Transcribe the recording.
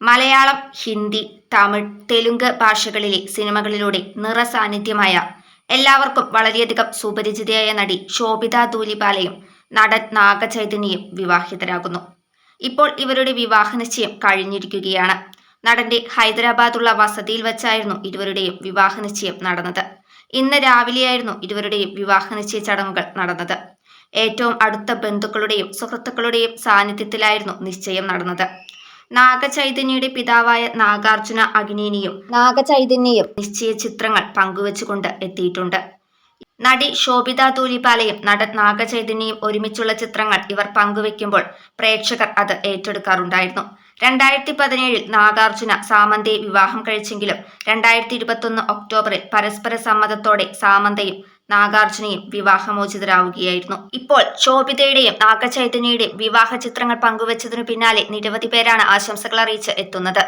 മലയാളം, ഹിന്ദി, തമിഴ്, തെലുങ്ക് ഭാഷകളിലെ സിനിമകളിലൂടെ നിറസാന്നിധ്യമായ എല്ലാവർക്കും വളരെയധികം സുപരിചിതയായ നടി ശോഭിത ധൂലിപാലയും നടൻ നാഗചൈതന്യയും വിവാഹിതരാകുന്നു. ഇപ്പോൾ ഇവരുടെ വിവാഹ നിശ്ചയം കഴിഞ്ഞിരിക്കുകയാണ്. നടന്റെ ഹൈദരാബാദുള്ള വസതിയിൽ വെച്ചായിരുന്നു ഇരുവരുടെയും വിവാഹ നിശ്ചയം നടന്നത്. ഇന്ന് രാവിലെയായിരുന്നു ഇരുവരുടെയും വിവാഹ നിശ്ചയ ചടങ്ങുകൾ നടന്നത്. ഏറ്റവും അടുത്ത ബന്ധുക്കളുടെയും സുഹൃത്തുക്കളുടെയും സാന്നിധ്യത്തിലായിരുന്നു നിശ്ചയം നടന്നത്. നാഗചൈതന്യയുടെ പിതാവായ നാഗാർജുന അഗ്നിനെയും നാഗചൈതന്യയും നിശ്ചയ ചിത്രങ്ങൾ പങ്കുവച്ചുകൊണ്ട് എത്തിയിട്ടുണ്ട്. നടി ശോഭിത ധൂലിപാലയും നടൻ നാഗചൈതന്യയും ഒരുമിച്ചുള്ള ചിത്രങ്ങൾ ഇവർ പങ്കുവെക്കുമ്പോൾ പ്രേക്ഷകർ അത് ഏറ്റെടുക്കാറുണ്ടായിരുന്നു. 2017 നാഗാർജുന സാമന്തയെ വിവാഹം കഴിച്ചെങ്കിലും 2021 ഒക്ടോബറിൽ പരസ്പര സമ്മതത്തോടെ സാമന്തയും നാഗാർജുനയും വിവാഹമോചിതരാവുകയായിരുന്നു. ഇപ്പോൾ ശോഭിതയുടെയും നാഗചൈതന്യയുടെയും വിവാഹ ചിത്രങ്ങൾ പങ്കുവച്ചതിനു പിന്നാലെ നിരവധി പേരാണ് ആശംസകൾ അറിയിച്ച് എത്തുന്നത്.